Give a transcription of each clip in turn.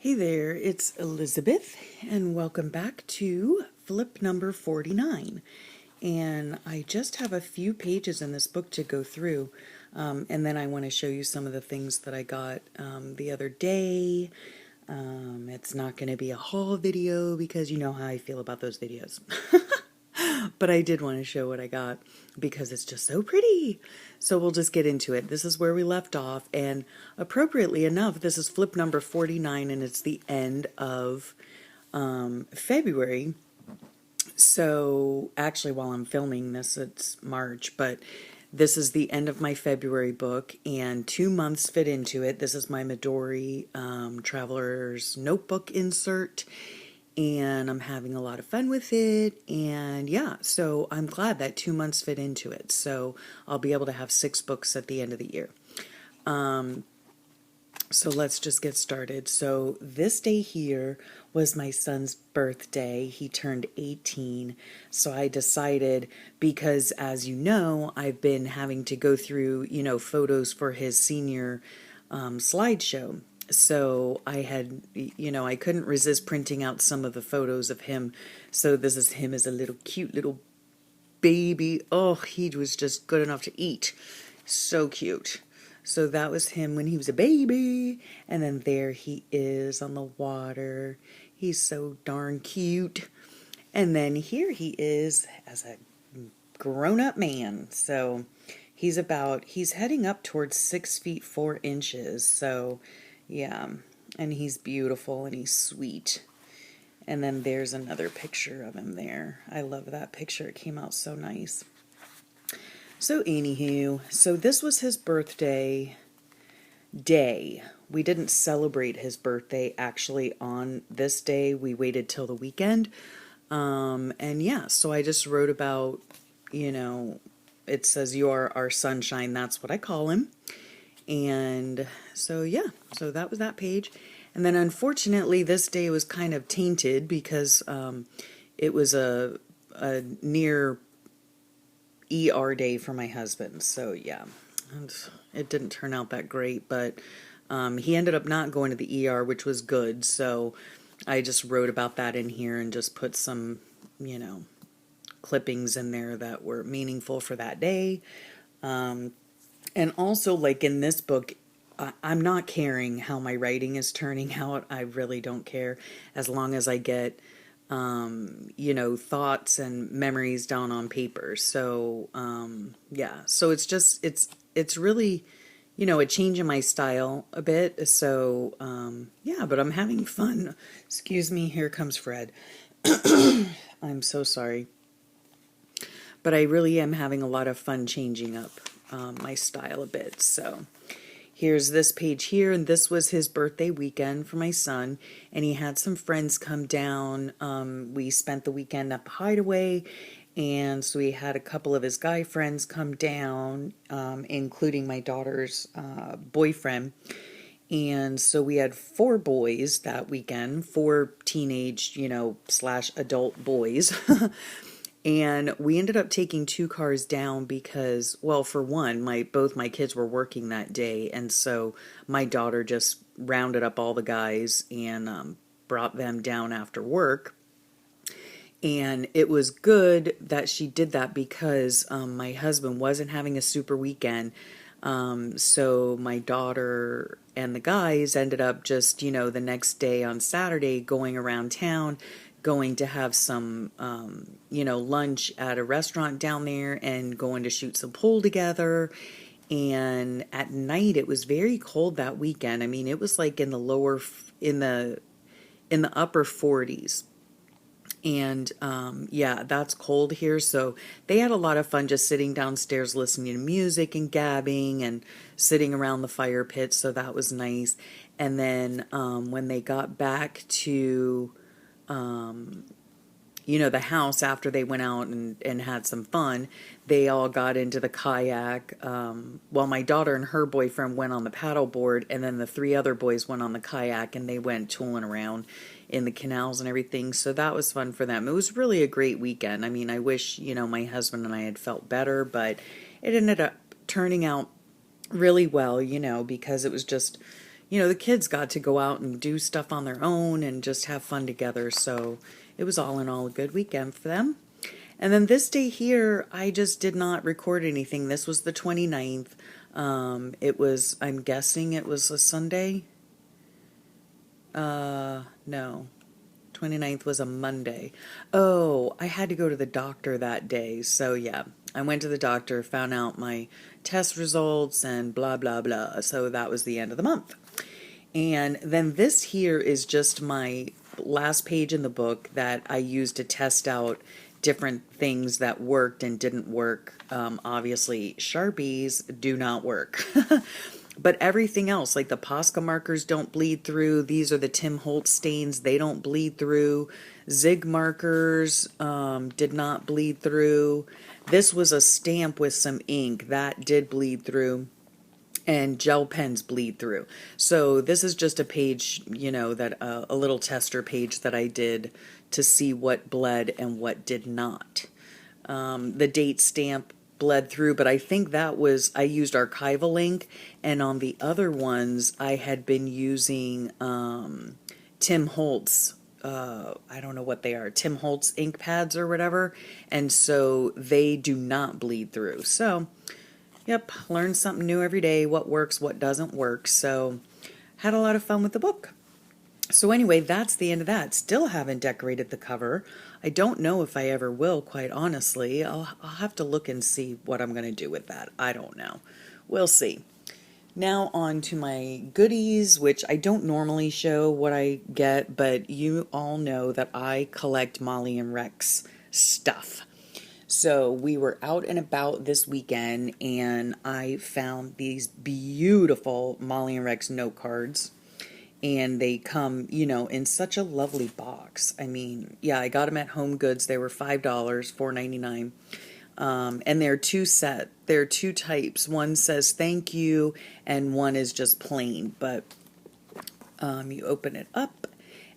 Hey there, it's Elizabeth, and welcome back to flip number 49. And I just have a few pages in this book to go through, and then I want to show you some of the things that I got the other day. It's not going to be a haul video because you know how I feel about those videos. But I did want to show what I got because it's just so pretty. So we'll just get into it. This is where we left off, and appropriately enough, this is flip number 49, and it's the end of February. So actually, while I'm filming this, it's March, but this is the end of my February book, and 2 months fit into it. This is my Midori Traveler's Notebook insert, and I'm having a lot of fun with it. And yeah, so I'm glad that 2 months fit into it. So I'll be able to have 6 books at the end of the year. So let's just get started. So this day here was my son's birthday. He turned 18. So I decided, because as you know, I've been having to go through, photos for his senior slideshow. So I had, I couldn't resist printing out some of the photos of him. So this is him as a little cute little baby. Oh, he was just good enough to eat. So cute. So that was him when he was a baby. And then there he is on the water. He's so darn cute. And then here he is as a grown-up man. So he's heading up towards 6 feet 4 inches. So yeah, and he's beautiful and he's sweet. And then there's another picture of him there. I love that picture. It came out so nice. So anywho, so this was his birthday day. We didn't celebrate his birthday actually on this day. We waited till the weekend. And yeah, so I just wrote about, it says you are our sunshine. That's what I call him. And so yeah, so that was that page. And then unfortunately this day was kind of tainted because it was a near ER day for my husband. So yeah, it didn't turn out that great, but he ended up not going to the ER, which was good. So I just wrote about that in here and just put some, clippings in there that were meaningful for that day. And also, like in this book, I'm not caring how my writing is turning out. I really don't care, as long as I get thoughts and memories down on paper. So yeah, so it's really, a change in my style a bit. So yeah, but I'm having fun. Excuse me, here comes Fred. I'm so sorry. But I really am having a lot of fun changing up my style a bit. So here's this page here, and this was his birthday weekend for my son, and he had some friends come down. We spent the weekend at the Hideaway, and so he had a couple of his guy friends come down, including my daughter's boyfriend. And so we had 4 boys that weekend, 4 teenage, / adult boys. And we ended up taking 2 cars down because, well, for one, both my kids were working that day, and so my daughter just rounded up all the guys and brought them down after work. And it was good that she did that because my husband wasn't having a super weekend. So my daughter and the guys ended up just, the next day on Saturday going around town, going to have some, lunch at a restaurant down there and going to shoot some pool together. And at night, it was very cold that weekend. I mean, it was like in the upper 40s. And yeah, that's cold here. So they had a lot of fun just sitting downstairs listening to music and gabbing and sitting around the fire pit. So that was nice. And then when they got back to the house after they went out and had some fun, they all got into the kayak. Well, my daughter and her boyfriend went on the paddleboard, and then the 3 other boys went on the kayak, and they went tooling around in the canals and everything. So that was fun for them. It was really a great weekend. I mean, I wish, my husband and I had felt better, but it ended up turning out really well, because it was just, the kids got to go out and do stuff on their own and just have fun together. So it was all in all a good weekend for them. And then this day here, I just did not record anything. This was the 29th. I'm guessing it was a Sunday. No. 29th was a Monday. Oh, I had to go to the doctor that day. So yeah, I went to the doctor, found out my test results and blah, blah, blah. So that was the end of the month. And then this here is just my last page in the book that I used to test out different things that worked and didn't work. Obviously, Sharpies do not work. But everything else, like the Posca markers don't bleed through. These are the Tim Holtz stains. They don't bleed through. Zig markers did not bleed through. This was a stamp with some ink. That did bleed through. And gel pens bleed through. So this is just a page, that a little tester page that I did to see what bled and what did not. The date stamp bled through, but I think I used archival ink, and on the other ones I had been using Tim Holtz. I don't know what they are, Tim Holtz ink pads or whatever, and so they do not bleed through. So yep, learn something new every day, what works, what doesn't work. So had a lot of fun with the book. So anyway, that's the end of that. Still haven't decorated the cover. I don't know if I ever will, quite honestly. I'll have to look and see what I'm going to do with that. I don't know. We'll see. Now on to my goodies, which I don't normally show what I get, but you all know that I collect Molly and Rex stuff. So we were out and about this weekend, and I found these beautiful Molly and Rex note cards. And they come, in such a lovely box. I mean, yeah, I got them at Home Goods. They were $5, $4.99. And they're They're two types. One says thank you, and one is just plain. But you open it up,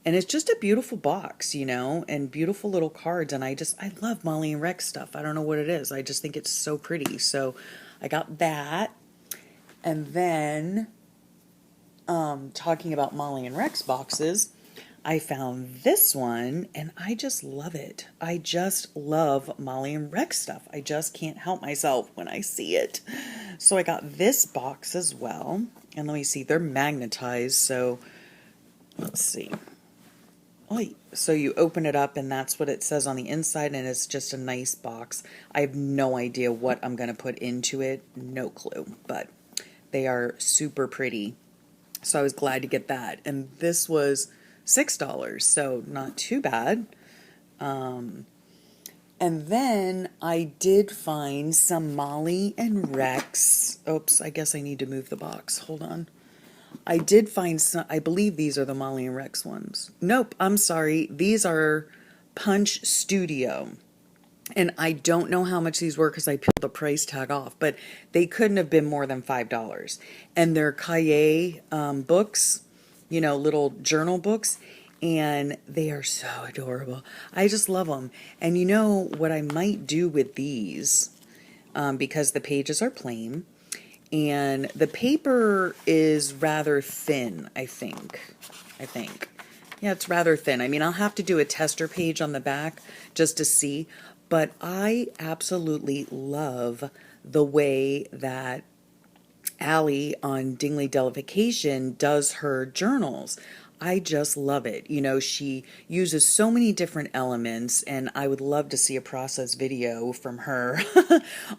and it's just a beautiful box, and beautiful little cards. And I love Molly and Rex stuff. I don't know what it is. I just think it's so pretty. So I got that. And then talking about Molly and Rex boxes, I found this one and I just love it. I just love Molly and Rex stuff. I just can't help myself when I see it. So I got this box as well. And let me see, they're magnetized. So let's see. So you open it up and that's what it says on the inside, and it's just a nice box. I have no idea what I'm going to put into it. No clue. But they are super pretty. So I was glad to get that. And this was $6, so not too bad. And then I did find some Molly and Rex. Oops, I guess I need to move the box. Hold on. I did find some, I believe these are the Molly and Rex ones. Nope, I'm sorry. These are Punch Studio. And I don't know how much these were because I peeled the price tag off, but they couldn't have been more than $5. And they're Cahiers books, little journal books, and they are so adorable. I just love them. And what I might do with these, because the pages are plain, and the paper is rather thin, I think. Yeah, it's rather thin. I mean, I'll have to do a tester page on the back just to see. But I absolutely love the way that Allie on Dingley Delification does her journals. I just love it. She uses so many different elements, and I would love to see a process video from her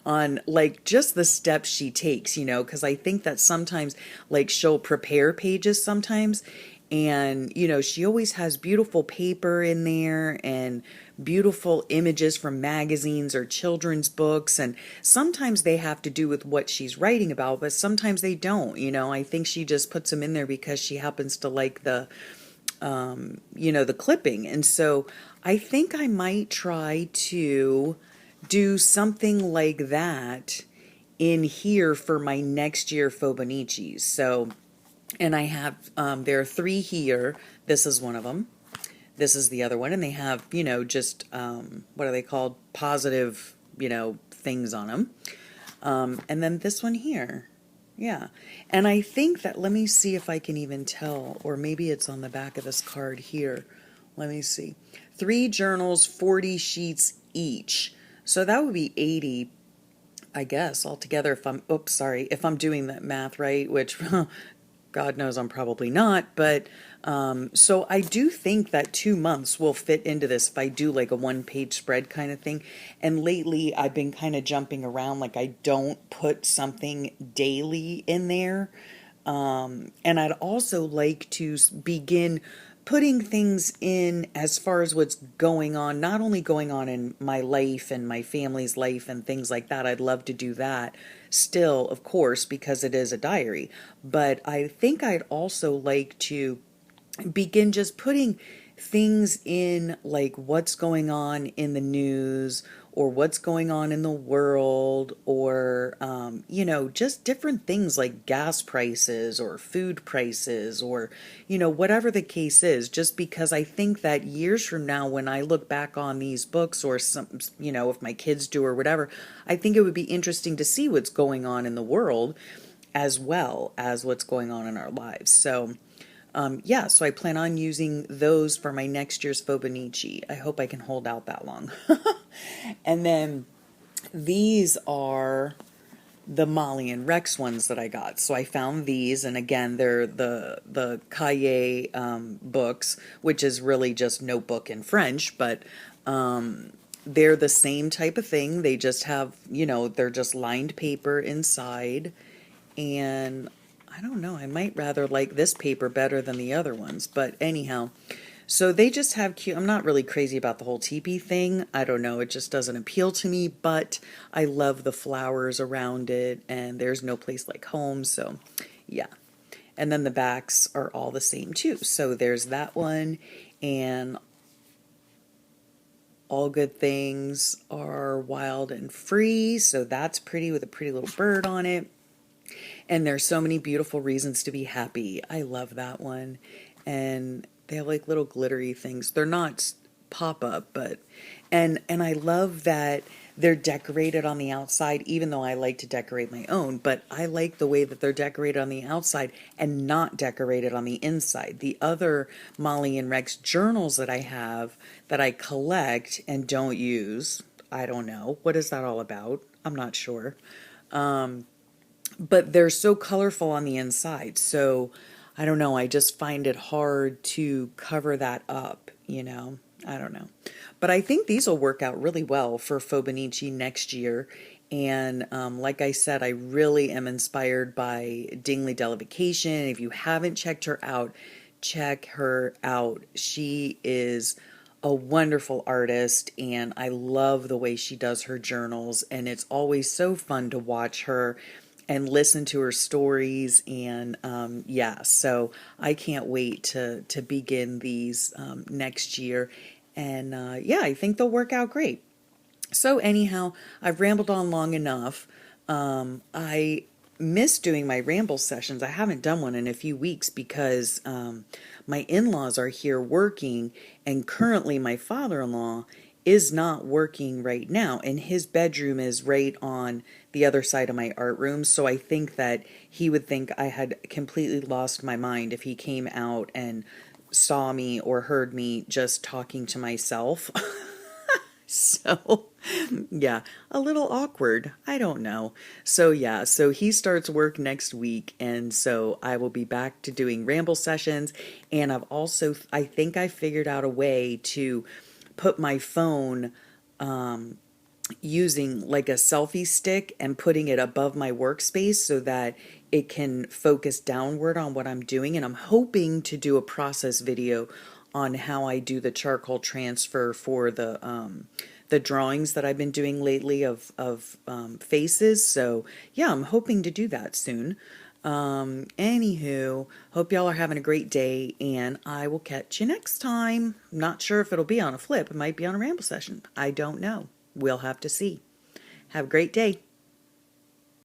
on just the steps she takes, because I think that sometimes she'll prepare pages sometimes, and she always has beautiful paper in there and beautiful images from magazines or children's books, and sometimes they have to do with what she's writing about, but sometimes they don't. I think she just puts them in there because she happens to like the the clipping. And so I think I might try to do something like that in here for my next year Fauxbonichis. So, and I have there are 3 here. This is one of them. This is the other one, and they have, just, what are they called? Positive, things on them. And then this one here. Yeah. And I think that, let me see if I can even tell, or maybe it's on the back of this card here. Let me see. 3 journals, 40 sheets each. So that would be 80, I guess, altogether, if I'm, oops, sorry, if I'm doing that math right, which God knows I'm probably not, but so I do think that 2 months will fit into this if I do like a 1 page spread kind of thing. And lately I've been kind of jumping around, like I don't put something daily in there. And I'd also like to begin putting things in as far as what's going on, not only going on in my life and my family's life and things like that. I'd love to do that still, of course, because it is a diary. But I think I'd also like to begin just putting things in, like what's going on in the news or what's going on in the world, or just different things like gas prices or food prices, or whatever the case is, just because I think that years from now when I look back on these books, or some, if my kids do or whatever, I think it would be interesting to see what's going on in the world as well as what's going on in our lives. So yeah, so I plan on using those for my next year's Fobonichi. I hope I can hold out that long. And then these are the Molly and Rex ones that I got. So I found these, and again, they're the Cahiers books, which is really just notebook in French, but they're the same type of thing. They just have, they're just lined paper inside, and I don't know, I might rather like this paper better than the other ones, but anyhow, so they just have cute, I'm not really crazy about the whole teepee thing, I don't know, it just doesn't appeal to me, but I love the flowers around it, and there's no place like home, so yeah. And then the backs are all the same too, so there's that one, and all good things are wild and free, so that's pretty, with a pretty little bird on it. And there's so many beautiful reasons to be happy. I love that one. And they have like little glittery things. They're not pop-up, but and I love that they're decorated on the outside, even though I like to decorate my own, but I like the way that they're decorated on the outside and not decorated on the inside. The other Molly and Rex journals that I have, that I collect and don't use, I don't know. What is that all about? I'm not sure. But they're so colorful on the inside. So I don't know. I just find it hard to cover that up, I don't know. But I think these will work out really well for Fobonichi next year. And like I said, I really am inspired by Dingley Della Vacation. If you haven't checked her out, check her out. She is a wonderful artist, and I love the way she does her journals. And it's always so fun to watch her and listen to her stories, and yeah, so I can't wait to begin these next year, and yeah, I think they'll work out great. So anyhow, I've rambled on long enough. I miss doing my ramble sessions. I haven't done one in a few weeks because my in-laws are here working, and currently my father-in-law is not working right now, and his bedroom is right on the other side of my art room, so I think that he would think I had completely lost my mind if he came out and saw me or heard me just talking to myself. So, yeah, a little awkward. I don't know. So, yeah, so he starts work next week, and so I will be back to doing ramble sessions, and I think I figured out a way to put my phone using like a selfie stick and putting it above my workspace so that it can focus downward on what I'm doing. And I'm hoping to do a process video on how I do the charcoal transfer for the drawings that I've been doing lately of faces. So yeah, I'm hoping to do that soon. Anywho, hope y'all are having a great day, and I will catch you next time. Not sure if it'll be on a flip. It might be on a ramble session. I don't know. We'll have to see. Have a great day.